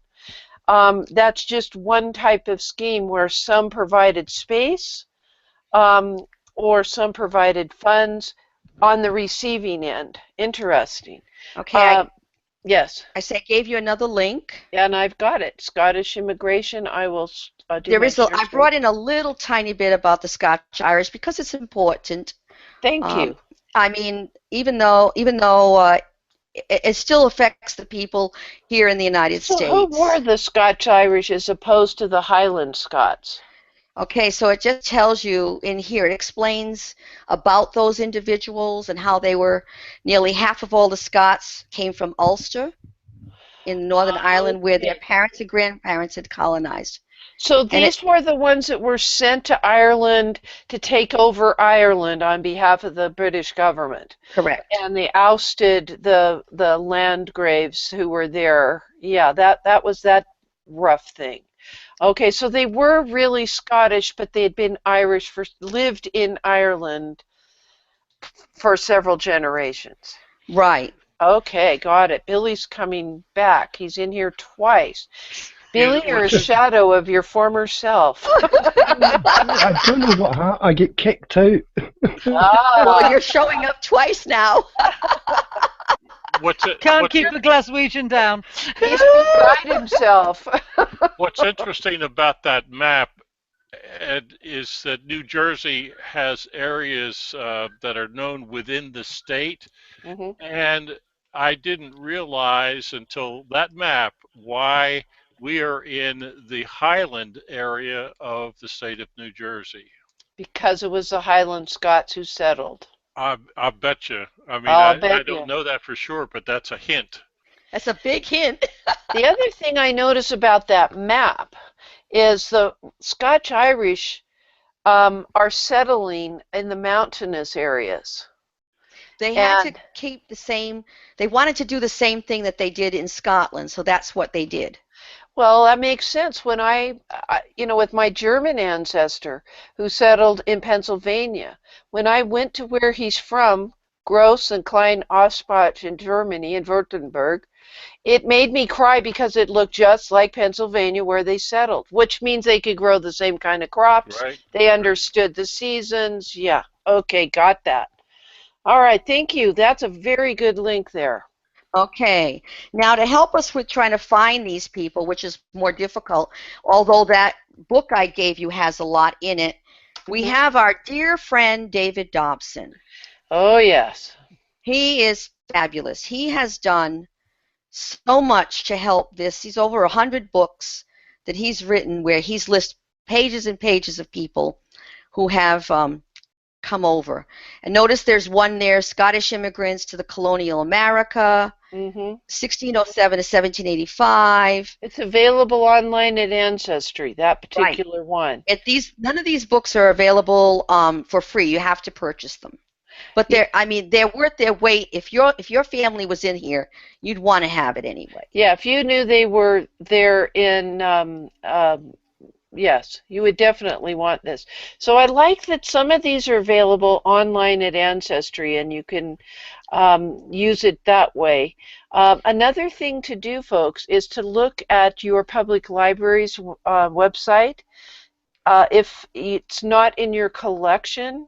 That's just one type of scheme where some provided space, um, or some provided funds on the receiving end. Interesting. Okay, Yes, I say I gave you another link. and I've got it. Scottish immigration. I will do There my is a, share I screen. brought in a little tiny bit about the Scotch Irish because it's important. Thank you. I mean, even though it still affects the people here in the United So States. who were the Scotch Irish as opposed to the Highland Scots? Okay, so it just tells you in here, it explains about those individuals and how they were, nearly half of all the Scots came from Ulster in Northern Ireland, where their parents and grandparents had colonized. So these were the ones that were sent to Ireland to take over Ireland on behalf of the British government. Correct. And they ousted the landgraves who were there. Yeah, that was that rough thing. Okay, so they were really Scottish, but they had been Irish lived in Ireland for several generations. Right. Okay, got it. Billy's coming back. He's in here twice. Billy, you're a shadow of your former self. I don't know what happened. I get kicked out. Well, you're showing up twice now. Can't keep the Glaswegian down. He's beside himself. What's interesting about that map, Ed, is that New Jersey has areas that are known within the state, and I didn't realize until that map why we are in the Highland area of the state of New Jersey. Because it was the Highland Scots who settled. I bet you. I mean, I don't know that for sure, but that's a hint. That's a big hint. The other thing I notice about that map is the Scotch Irish are settling in the mountainous areas. They had to keep the same, they wanted to do the same thing that they did in Scotland, so that's what they did. Well, that makes sense. When with my German ancestor who settled in Pennsylvania, when I went to where he's from, Gross and Klein Ospach in Germany, in Württemberg, it made me cry because it looked just like Pennsylvania where they settled, which means they could grow the same kind of crops. Right. They understood the seasons. Yeah. Okay, got that. All right, thank you. That's a very good link there. Okay, now to help us with trying to find these people, which is more difficult, although that book I gave you has a lot in it, we have our dear friend David Dobson. Oh, yes. He is fabulous. He has done so much to help this. He's over 100 books that he's written where he's listed pages and pages of people who have come over. And notice there's one there, Scottish immigrants to the colonial America, 1607 to 1785. It's available online at Ancestry, that particular one. None of these books are available for free. You have to purchase them. But they're worth their weight. If your family was in here, you'd want to have it anyway. Yeah, if you knew they were there in yes, you would definitely want this. So I like that some of these are available online at Ancestry, and you can use it that way. Another thing to do, folks, is to look at your public library's website. If it's not in your collection,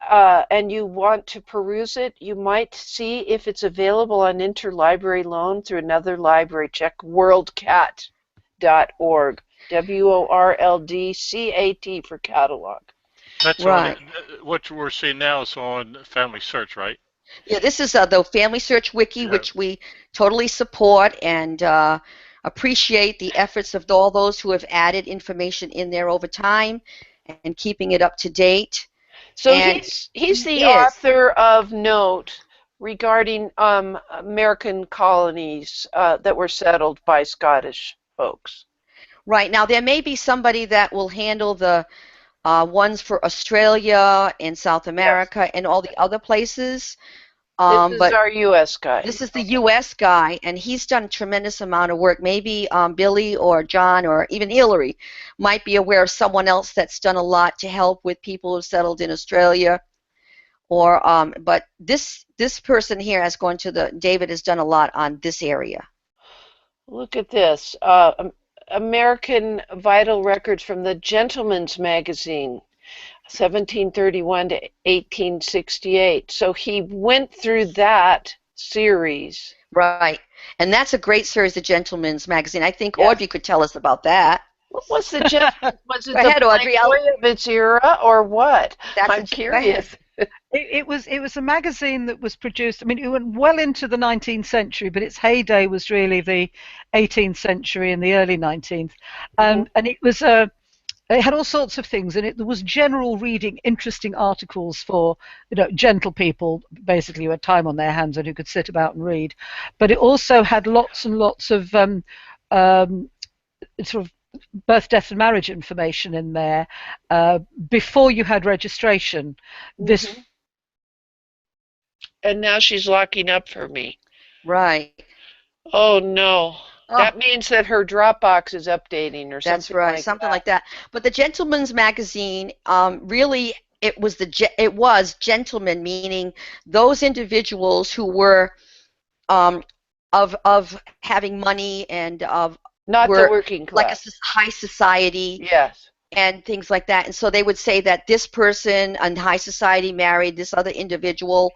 and you want to peruse it, you might see if it's available on interlibrary loan through another library. Check worldcat.org, WORLDCAT for catalog. That's Right. on what we're seeing now is on Family Search, right? Yeah, this is the Family Search Wiki, Yeah. which we totally support and appreciate the efforts of all those who have added information in there over time and keeping it up to date. So And he's the he is. author of note regarding American colonies that were settled by Scottish folks. Right. Now, there may be somebody that will handle the ones for Australia and South America and all the other places. This is But our U.S. guy. this is the U.S. guy, and he's done a tremendous amount of work. Maybe Billy or John or even Hillary might be aware of someone else that's done a lot to help with people who settled in Australia. Or, but this person here has gone to David has done a lot on this area. Look at this. American Vital Records from the Gentleman's Magazine, 1731 to 1868. So he went through that series. Right. And that's a great series, the Gentleman's Magazine. I think Yeah. Audrey could tell us about that. What was the was it Go ahead, the Audrey. Playboy of its era or what? I'm curious. It was a magazine that was produced. I mean, it went well into the 19th century, but its heyday was really the 18th century and the early 19th. And it was it had all sorts of things in it. There was general reading, interesting articles for gentle people, basically who had time on their hands and who could sit about and read. But it also had lots and lots of sort of birth, death, and marriage information in there before you had registration. This. And now she's locking up for me. Right. Oh no. Oh. That means that her Dropbox is updating or something. That's right, like something that. like that. But the Gentleman's Magazine, really, it was gentlemen, meaning those individuals who were of having money and not were the working class, like a high society. Yes. And things like that. And so they would say that this person in high society married this other individual,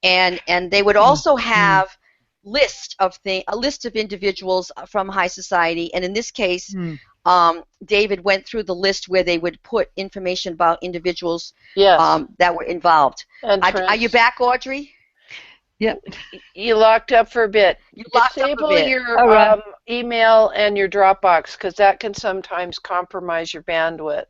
and they would also have a list of individuals from high society. And in this case, David went through the list where they would put information about individuals that were involved. Are you back, Audrey? Yep. You locked up for a bit. Disable your email and your Dropbox, because that can sometimes compromise your bandwidth.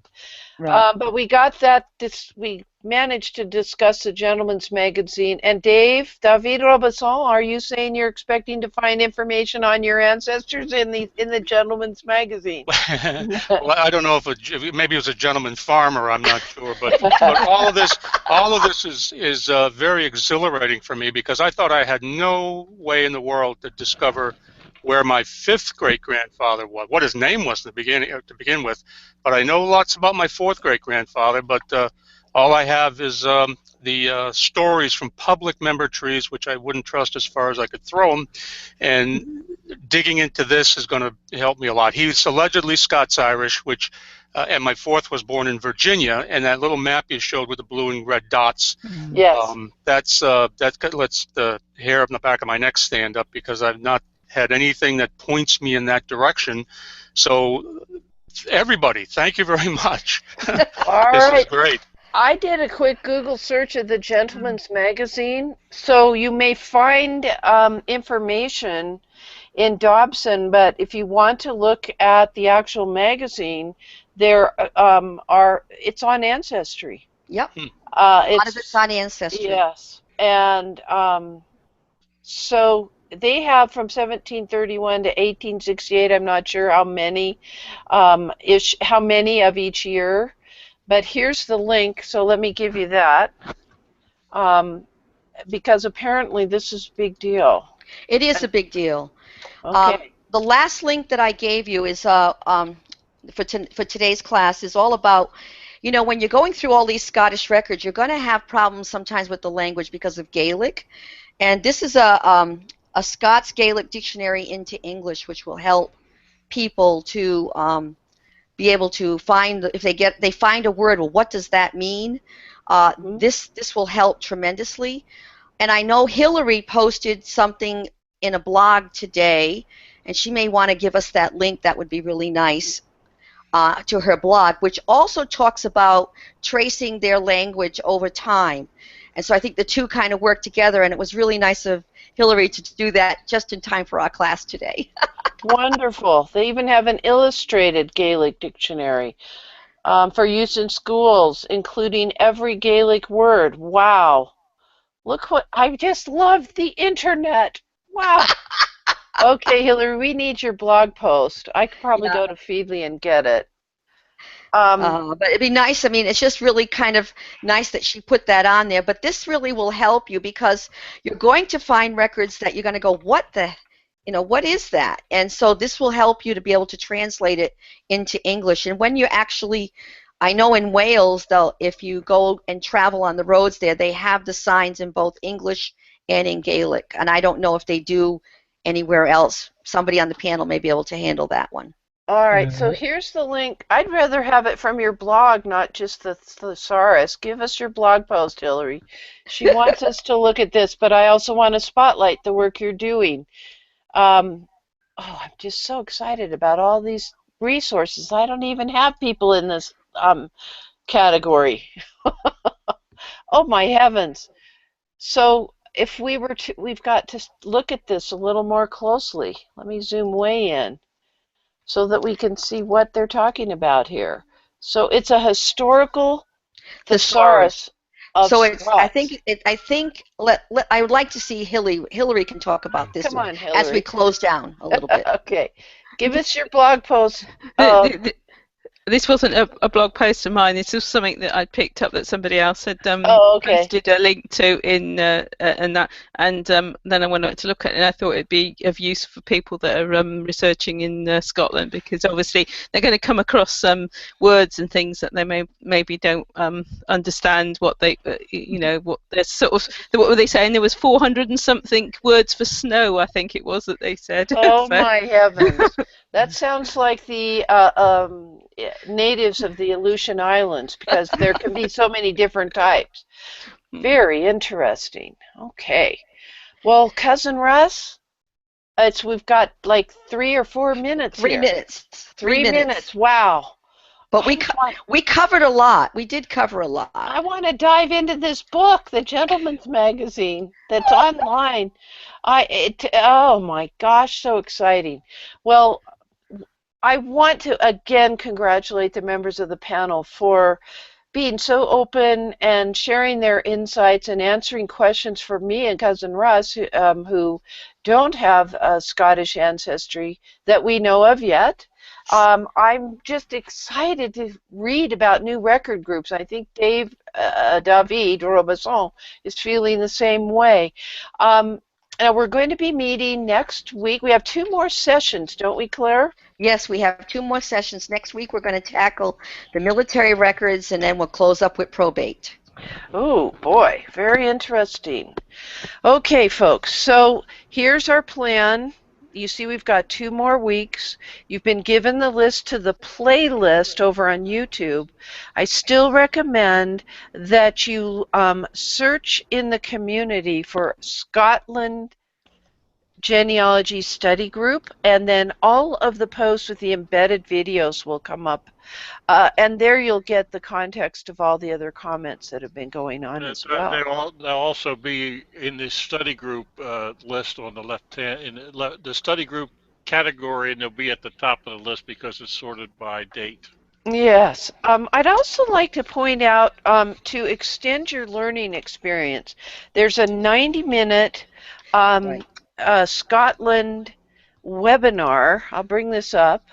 Right. But we got that. We managed to discuss the Gentleman's Magazine. And David Robinson, are you saying you're expecting to find information on your ancestors in the Gentleman's Magazine? Well, I don't know if maybe it was a gentleman farmer. I'm not sure, but all of this is very exhilarating for me, because I thought I had no way in the world to discover where my fifth great-grandfather was, what his name was to begin with. But I know lots about my fourth great-grandfather, but all I have is the stories from public member trees, which I wouldn't trust as far as I could throw them. And digging into this is going to help me a lot. He's allegedly Scots-Irish, which, and my fourth was born in Virginia. And that little map you showed with the blue and red dots, yes, that lets the hair on the back of my neck stand up, because I've not had anything that points me in that direction. So everybody, thank you very much. All This right. is great. I did a quick Google search of the Gentleman's Magazine, so you may find information in Dobson, but if you want to look at the actual magazine, it's on Ancestry. Yep. A lot of it's on Ancestry. Yes, and so they have from 1731 to 1868. I'm not sure how many of each year. But here's the link, so let me give you that, because apparently this is a big deal. It is a big deal. Okay. The last link that I gave you is for today's class is all about, when you're going through all these Scottish records, you're going to have problems sometimes with the language because of Gaelic. And this is a Scots Gaelic dictionary into English, which will help people to be able to find, if they find a word, well, what does that mean? This will help tremendously. And I know Hillary posted something in a blog today, and she may want to give us that link. That would be really nice, to her blog, which also talks about tracing their language over time. And so I think the two kind of work together, and it was really nice of Hillary to do that just in time for our class today. Wonderful. They even have an illustrated Gaelic dictionary for use in schools, including every Gaelic word. Wow. Look what, I just love the internet. Wow. Okay, Hillary, we need your blog post. I could probably Yeah. go to Feedly and get it. But it'd be nice. I mean, it's just really kind of nice that she put that on there. But this really will help you because you're going to find records that you're going to go, what is that? And so this will help you to be able to translate it into English. And when you actually, I know in Wales, though, if you go and travel on the roads there, they have the signs in both English and in Gaelic. And I don't know if they do anywhere else. Somebody on the panel may be able to handle that one. All right, so here's the link. I'd rather have it from your blog, not just the thesaurus. Give us your blog post, Hillary. She wants us to look at this, but I also want to spotlight the work you're doing. I'm just so excited about all these resources. I don't even have people in this category. Oh my heavens. So if we've got to look at this a little more closely. Let me zoom way in so that we can see what they're talking about here. So it's a historical thesaurus of so it's, Scots. I would like to see Hillary can talk about this. Come on, Hillary. As we close down a little bit. Okay. Give us your blog post. This wasn't a blog post of mine. This was something that I picked up that somebody else had posted a link to in and that. And then I went to look at it, and I thought it'd be of use for people that are researching in Scotland, because obviously they're going to come across words and things that they maybe don't understand what they what they're sort of, what were they saying? There was 400 and something words for snow, I think it was, that they said. Oh my heavens! That sounds like the natives of the Aleutian Islands, because there can be so many different types. Very interesting. Okay. Well, Cousin Russ, we've got like 3 or 4 minutes. 3 minutes. 3 minutes. Wow. But we covered a lot. We did cover a lot. I want to dive into this book, the Gentleman's Magazine, that's online. Oh my gosh, so exciting. Well, I want to again congratulate the members of the panel for being so open and sharing their insights and answering questions for me and Cousin Russ, who don't have a Scottish ancestry that we know of yet. I'm just excited to read about new record groups. I think David Robesson is feeling the same way. Now we're going to be meeting next week. We have 2 more sessions, don't we, Claire? Yes, we have 2 more sessions. Next week we're going to tackle the military records, and then we'll close up with probate. Oh boy, very interesting. Okay, folks, so here's our plan. You see we've got 2 more weeks. You've been given the list to the playlist over on YouTube. I still recommend that you search in the community for Scotland Genealogy Study Group, and then all of the posts with the embedded videos will come up. And there you'll get the context of all the other comments that have been going on as well. They'll also be in the study group list on the left-hand, the study group category, and they'll be at the top of the list because it's sorted by date. Yes. I'd also like to point out, to extend your learning experience, there's a 90-minute Scotland webinar. I'll bring this up.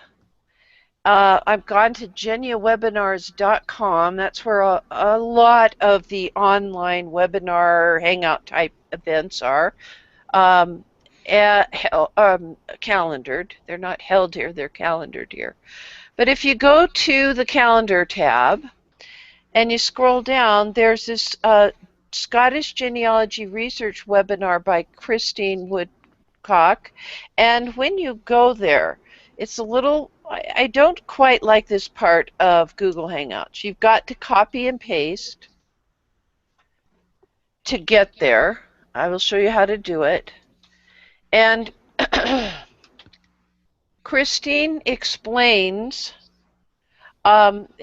I've gone to geniawebinars.com. That's where a lot of the online webinar hangout type events are calendared. They're not held here, they're calendared here. But if you go to the calendar tab and you scroll down, there's this Scottish Genealogy Research webinar by Christine Woodcock. And when you go there, it's a little, I don't quite like this part of Google Hangouts. You've got to copy and paste. to get there. I will show you how to do it. And Christine explains,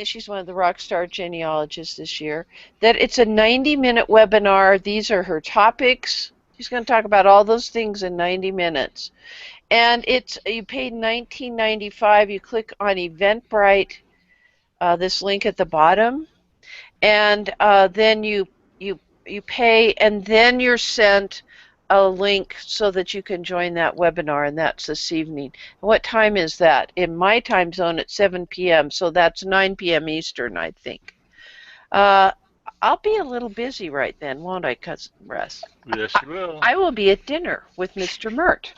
she's one of the Rockstar Genealogists this year, that it's a 90-minute webinar. These are her topics. She's going to talk about all those things in 90 minutes. And you paid $19.95. You click on Eventbrite, this link at the bottom, and then you pay, and then you're sent a link so that you can join that webinar, and that's this evening. What time is that? In my time zone, it's 7 p.m., so that's 9 p.m. Eastern, I think. I'll be a little busy right then, won't I, Cousin Russ? Yes, you will. I will be at dinner with Mr. Mert.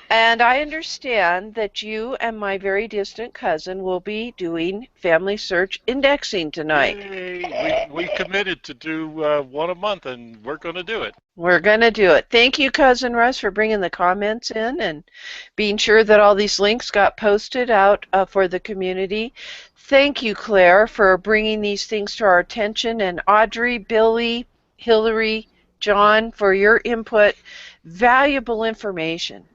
And I understand that you and my very distant cousin will be doing family search indexing tonight. Yay. We committed to do one a month, and we're going to do it. We're going to do it. Thank you, Cousin Russ, for bringing the comments in and being sure that all these links got posted out for the community. Thank you, Claire, for bringing these things to our attention, and Audrey, Billy, Hillary, John, for your input. Valuable information.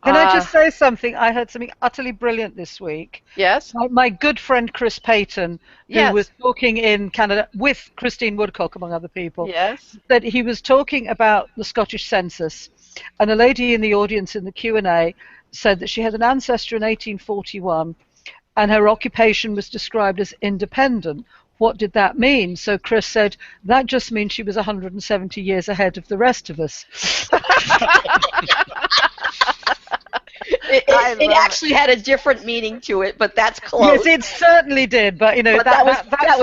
Can I just say something? I heard something utterly brilliant this week. Yes? My good friend Chris Payton, who was talking in Canada with Christine Woodcock, among other people, that he was talking about the Scottish census, and a lady in the audience in the Q&A said that she had an ancestor in 1841, and her occupation was described as independent. What did that mean? So Chris said, that just means she was 170 years ahead of the rest of us. It actually had a different meaning to it, but that's close. Yes, it certainly did. But you know, but that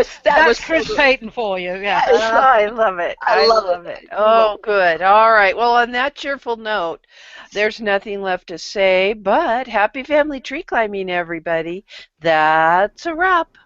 was Chris Payton for you. Yeah, I love it. I love it. Oh, good. All right. Well, on that cheerful note, there's nothing left to say. But happy family tree climbing, everybody. That's a wrap.